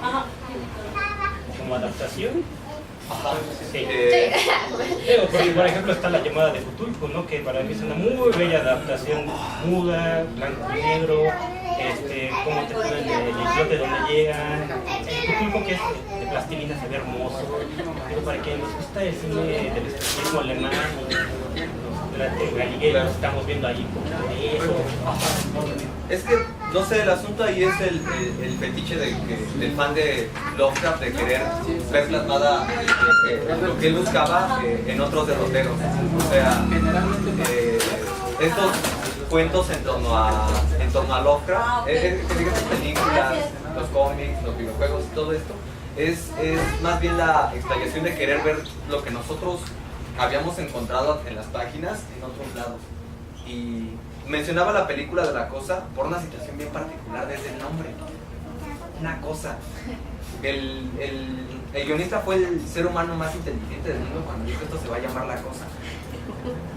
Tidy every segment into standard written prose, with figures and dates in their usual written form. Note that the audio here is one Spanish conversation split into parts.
Ajá. Como adaptación. Ajá. Sí. Por ejemplo está La llamada de Cthulhu, ¿no? Que para mí es una muy bella adaptación, muda, blanco y negro, cómo te ponen el islote donde llegan. Cthulhu, que es de plastilina, se ve hermoso. Pero para quien nos gusta el cine del especialismo alemán, de Galileo, estamos viendo ahí un poco de eso. Es que, no sé, el asunto ahí es el fetiche del fan de Lovecraft de querer ver plasmada lo que él buscaba en otros derroteros. O sea, estos cuentos en torno a Lovecraft, que digas las películas, los cómics, los videojuegos y todo esto, es más bien la explicación de querer ver lo que nosotros habíamos encontrado en las páginas en otros lados. Y mencionaba la película de La Cosa por una situación bien particular desde el nombre. Una cosa. El guionista fue el ser humano más inteligente del mundo cuando dijo esto se va a llamar La Cosa.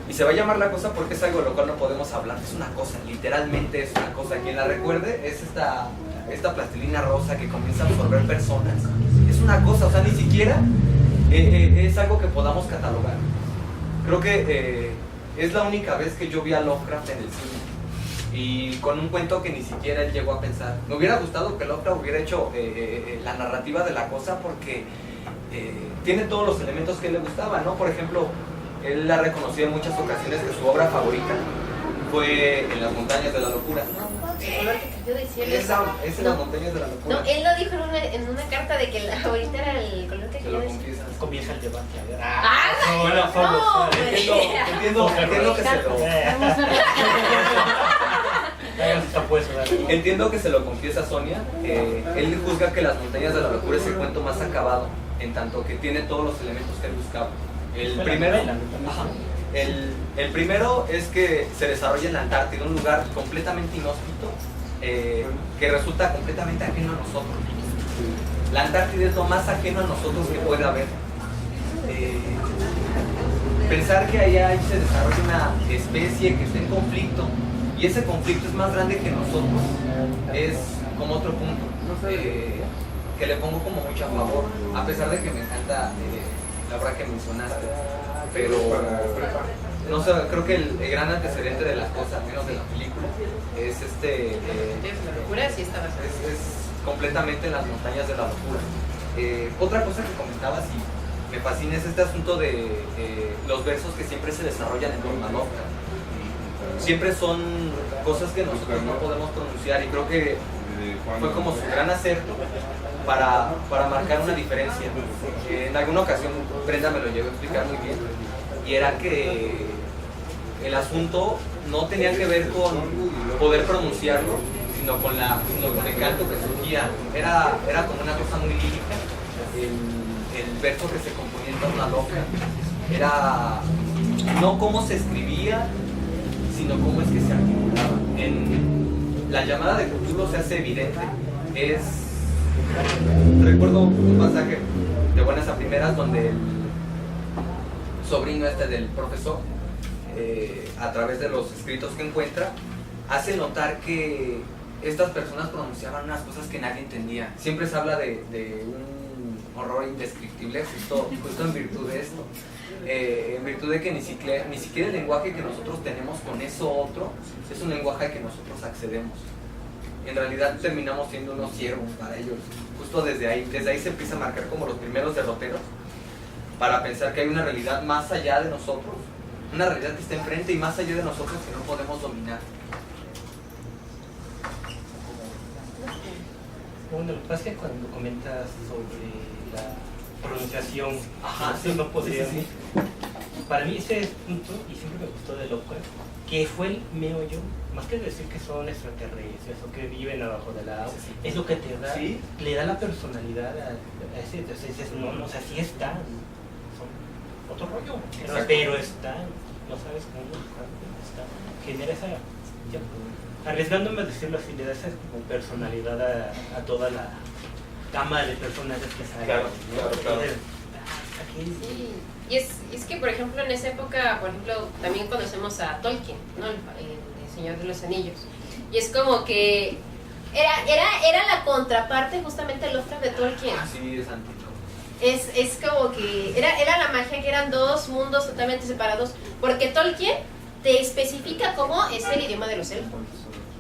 Y se va a llamar La Cosa porque es algo de lo cual no podemos hablar. Es una cosa, literalmente es una cosa. Quien la recuerde es esta plastilina rosa que comienza a absorber personas. Es una cosa, o sea, ni siquiera es algo que podamos catalogar. Creo que es la única vez que yo vi a Lovecraft en el cine y con un cuento que ni siquiera él llegó a pensar. Me hubiera gustado que Lovecraft hubiera hecho la narrativa de La Cosa porque tiene todos los elementos que él le gustaban, ¿no? Por ejemplo, él ha reconocido en muchas ocasiones que su obra favorita fue En las montañas de la locura. El color que cayó del cielo. Es En las montañas de la locura. No, él lo dijo en una carta de que la favorita era el color que Se cayó lo del cielo. confiesas. Comienza el debate, a ver. No, Entiendo que se lo confiesa Sonia. Él juzga que Las montañas de la locura es el cuento más acabado, en tanto que tiene todos los elementos que él buscaba. El primero es que se desarrolla en la Antártida, un lugar completamente inhóspito, que resulta completamente ajeno a nosotros. La Antártida es lo más ajeno a nosotros que puede haber. Pensar que allá se desarrolla una especie que está en conflicto y ese conflicto es más grande que nosotros es como otro punto que le pongo como mucho a favor, a pesar de que me encanta la obra que mencionaste, pero no sé, creo que el gran antecedente de Las Cosas, menos de la película, es La locura sí estaba es completamente en Las montañas de la locura. Otra cosa que comentabas y me fascina es este asunto de los versos que siempre se desarrollan en torno a Lovecraft. Siempre son cosas que nosotros no podemos pronunciar y creo que fue como su gran acierto para marcar una diferencia. En alguna ocasión Brenda me lo llegó a explicar muy bien y era que el asunto no tenía que ver con poder pronunciarlo, sino con el canto que surgía. Era como una cosa muy lírica. El verso que se componía en torno a Lovecraft era no cómo se escribía, sino cómo es que se articulaba. En La llamada de Cthulhu se hace evidente. Recuerdo un pasaje de buenas a primeras donde el sobrino del profesor, a través de los escritos que encuentra, hace notar que estas personas pronunciaban unas cosas que nadie entendía. Siempre se habla de un horror indescriptible justo en virtud de esto. En virtud de que ni siquiera el lenguaje que nosotros tenemos con eso otro es un lenguaje al que nosotros accedemos. En realidad terminamos siendo unos siervos para ellos. Justo desde ahí se empieza a marcar como los primeros derroteros para pensar que hay una realidad más allá de nosotros, una realidad que está enfrente y más allá de nosotros que no podemos dominar. Bueno, lo que pasa es que cuando comentas sobre la pronunciación, no podría. Sí. Para mí ese es punto, y siempre me gustó de Lovecraft, que fue el meollo, más que decir que son extraterrestres o que viven abajo del agua, es lo que te da, le da la personalidad a ese. Entonces dices, no, o sea, sí están, son otro rollo, pero están, no sabes cómo están, genera esa, arriesgándome a decirlo así, le da esa como personalidad a toda la gama de personajes que salen. Claro. Sí. Y es que, por ejemplo, en esa época, por ejemplo, también conocemos a Tolkien, ¿no? El Señor de los Anillos. Y es como que Era la contraparte justamente de Lovecraft de Tolkien. Sí, es antiguo. Es como que era la magia que eran dos mundos totalmente separados, porque Tolkien te especifica cómo es el idioma de los elfos,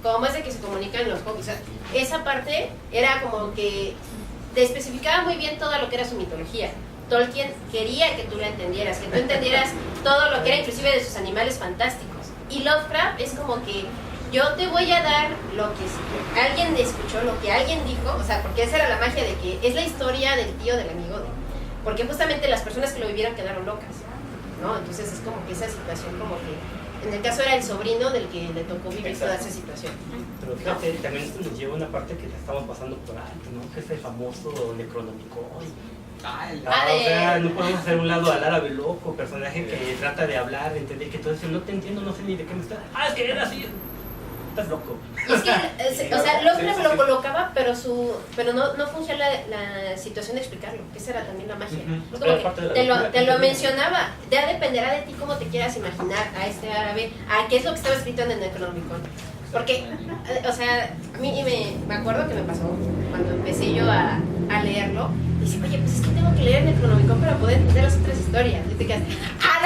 cómo es de que se comunican los hobbits. O sea, esa parte era como que te especificaba muy bien todo lo que era su mitología. Tolkien quería que tú la entendieras, que tú entendieras todo lo que era inclusive de sus animales fantásticos. Y Lovecraft es como que yo te voy a dar lo que alguien escuchó, lo que alguien dijo, o sea, porque esa era la magia de que es la historia del tío del amigo, porque justamente las personas que lo vivieron quedaron locas, ¿no? Entonces es como que esa situación como que, en el caso era el sobrino del que le tocó vivir toda esa situación. Pero fíjate, también esto nos lleva a una parte que la estamos pasando por alto, ¿no? Que es el famoso Necronomicon. O sea, no podemos hacer un lado al árabe loco, personaje que trata de hablar, de entender que todo eso, no te entiendo, no sé ni de qué me estás. Es que era así. Estás loco. Y es que, o sea, Lovecraft lo colocaba, pero no funciona la situación de explicarlo, que esa era también la magia. Como que te lo mencionaba, ya dependerá de ti cómo te quieras imaginar a este árabe, a qué es lo que estaba escrito en el Necronomicon. Porque, o sea, a mí me acuerdo que me pasó cuando empecé yo a leerlo. Y dice, oye, pues es que tengo que leer el Necronomicon para poder entender las otras historias. Y te quedas, no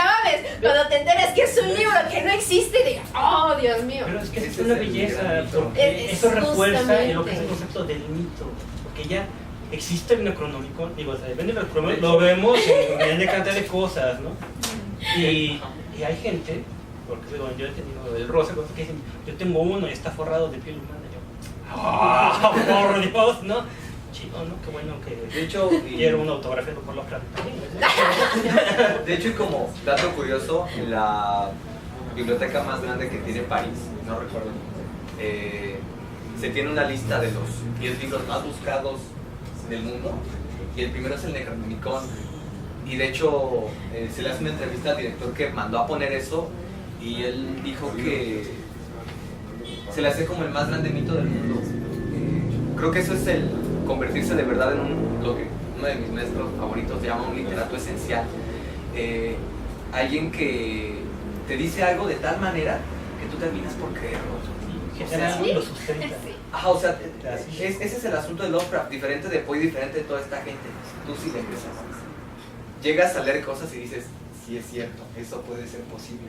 mames, cuando te enteras que es un libro que no existe, digas, oh, Dios mío. Pero es que es una belleza, porque eso refuerza lo que es el concepto del mito. Porque ya existe el Necronomicon, digo, o sea, depende del Necronomicon, lo vemos en una cantidad de cosas, ¿no? Y hay gente, porque digo, yo he tenido el rosa, cosas que dicen, yo tengo uno y está forrado de piel humana. Yo, por Dios, ¿no? Chido, ¿no? Qué bueno que... De hecho... quiero un autografía por los platos. De hecho, y como dato curioso, en la biblioteca más grande que tiene París, no recuerdo, se tiene una lista de los 10 libros más buscados del mundo, y el primero es el Necronomicon. Y de hecho, se le hace una entrevista al director que mandó a poner eso, y él dijo que se le hace como el más grande mito del mundo. Creo que eso es el convertirse de verdad en lo que uno de mis maestros favoritos llama un literato esencial. Alguien que te dice algo de tal manera que tú terminas por creerlo. Lo sustenta. O sea, ese es el asunto de Lovecraft, diferente de Poe y diferente de toda esta gente. Tú sí le crees. Llegas a leer cosas y dices, sí es cierto, eso puede ser posible.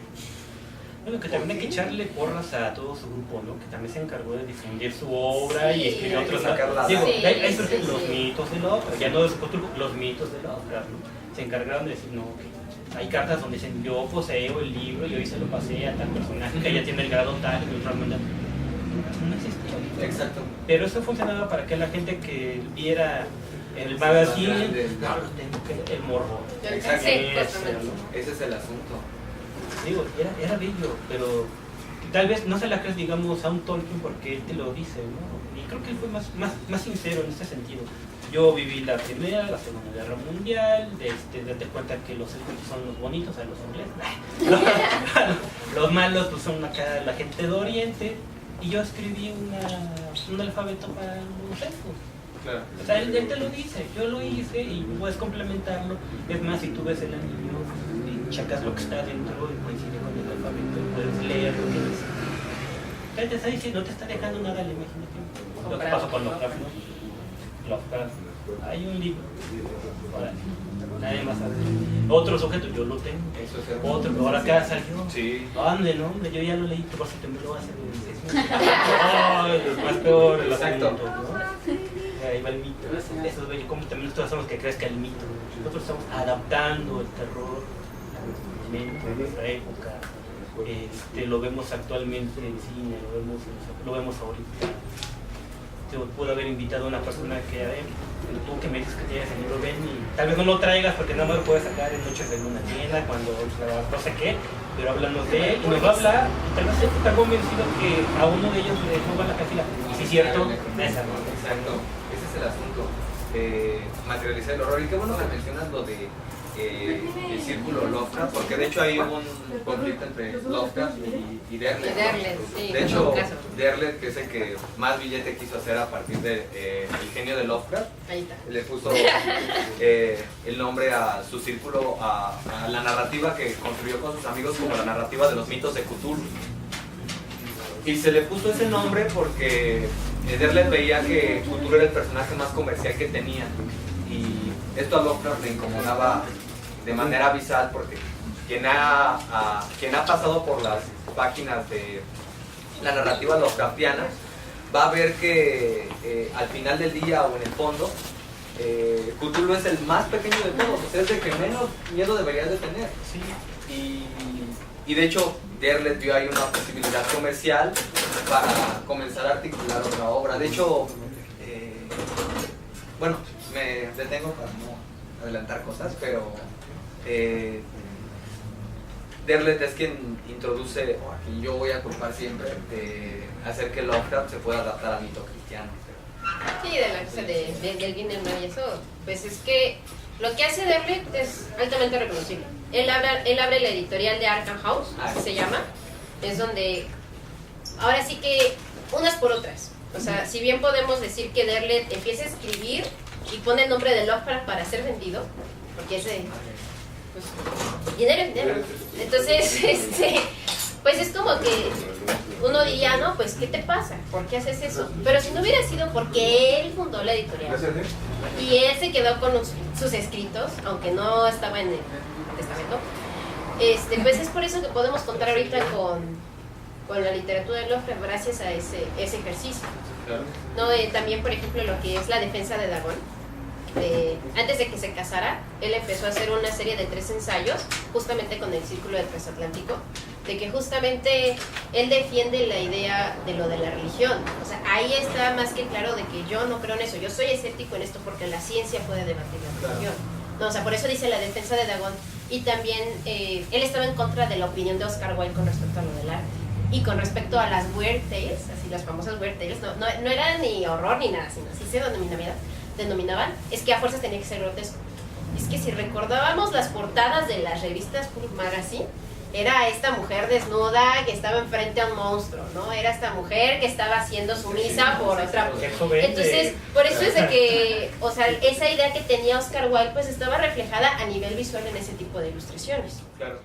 Bueno, que también hay que echarle porras a todo su grupo, ¿no? Que también se encargó de difundir su obra y escribió otros. Digo, ahí surgen los mitos de Lovecraft, ya no de su cultura, los mitos de Lovecraft, ¿no? Se encargaron de decir, no, que hay cartas donde dicen, yo poseo el libro y hoy se lo pasé a tal personaje que ya tiene el grado tal y otro mandato. No existía. Exacto. Pero eso funcionaba para que la gente que viera el magazine, el morbo. Exacto. Sí, ese es el asunto. Digo, era bello, pero tal vez no se la crees, digamos, a un Tolkien porque él te lo dice, ¿no? Y creo que él fue más sincero en ese sentido. Yo viví la Primera, la Segunda Guerra Mundial, date cuenta que los elfos son los bonitos, los ingleses. Los malos pues son acá la gente de Oriente, y yo escribí un alfabeto para los elfos. Claro. O sea, él te lo dice, yo lo hice y puedes complementarlo. Es más, si tú ves el anillo y checas lo que está dentro y coincide con el alfabeto, puedes leer lo que dice. Él te está diciendo, no te está dejando nada a la imaginación. Lo que pasó con Lovecraft, ¿no? Lovecraft. Hay un libro. Nadie más sabe. Otro sujeto, yo lo tengo. Eso es otro, pero ahora acá salió. Sí. Ande, no, hombre, yo ya lo leí, por si te me lo vas a hacer. Ay, es más peor el asunto, ¿no? Ahí va el mito. Eso es bello, como también nosotros hacemos que crezca el mito. Nosotros estamos adaptando el terror a nuestro momento, a nuestra época. Lo vemos actualmente en cine, lo vemos ahorita. Yo pude haber invitado a una persona que, a ver, tú que me dices que tienes el libro, ven y tal vez no lo traigas porque nada más lo puedes sacar en Noches de Luna Llena, cuando no sé qué, pero háblanos de él y nos va a hablar. Y tal vez está convencido que a uno de ellos le suba la cafila. Y si es cierto, esa, ¿no? Exacto, ese es el asunto. Materializar el horror. Y qué bueno que mencionas lo de el círculo Lovecraft, porque de hecho hay un conflicto entre Lovecraft y Derlet. Sí, de hecho, Derlet, que es el que más billete quiso hacer a partir del el genio de Lovecraft, le puso el nombre a su círculo, a la narrativa que construyó con sus amigos como la narrativa de los mitos de Cthulhu. Y se le puso ese nombre porque Derlet veía que Cthulhu era el personaje más comercial que tenía, y esto a Lovecraft le incomodaba de manera visual, porque quien ha pasado por las páginas de la narrativa Lovecraftiana va a ver que al final del día o en el fondo Cthulhu es el más pequeño de todos, o sea, es el que menos miedo deberías de tener. Sí. Y de hecho Derlet vio ahí una posibilidad comercial para comenzar a articular otra obra. De hecho, bueno, me detengo para no adelantar cosas, pero Derlet es quien introduce, o a quien yo voy a culpar siempre, de hacer que Lovecraft se pueda adaptar al mito cristiano. Sí, de la cosa del bien del mal y eso, pues es que lo que hace Derlet es altamente reconocible. Él abre la editorial de Arkham House, así se llama, es donde, ahora sí que, unas por otras. O sea, si bien podemos decir que Derlet empieza a escribir y pone el nombre de Lovecraft para ser vendido, porque es de, pues, dinero es dinero. Entonces, pues es como que uno diría, no, pues ¿qué te pasa? ¿Por qué haces eso? Pero si no hubiera sido porque él fundó la editorial y él se quedó con sus escritos, aunque no estaba en el testamento, pues es por eso que podemos contar ahorita con la literatura de Lovecraft gracias a ese ejercicio. No, también, por ejemplo, lo que es la defensa de Dagon. Antes de que se casara, él empezó a hacer una serie de 3 ensayos, justamente con el Círculo del Transatlántico, de que justamente él defiende la idea de lo de la religión. O sea, ahí está más que claro de que yo no creo en eso, yo soy escéptico en esto porque la ciencia puede debatir la religión. No, o sea, por eso dice la defensa de Dagon. Y también él estaba en contra de la opinión de Oscar Wilde con respecto a lo del arte. Y con respecto a las weird tales, así las famosas weird tales, no era ni horror ni nada, sino así se denominaban, es que a fuerzas tenía que ser grotesco. Es que si recordábamos las portadas de las revistas Pulp Magazine, era esta mujer desnuda que estaba enfrente a un monstruo, ¿no? Era esta mujer que estaba haciendo sumisa por otra mujer. Entonces, por eso es de que, o sea, esa idea que tenía Oscar Wilde, pues estaba reflejada a nivel visual en ese tipo de ilustraciones. Claro.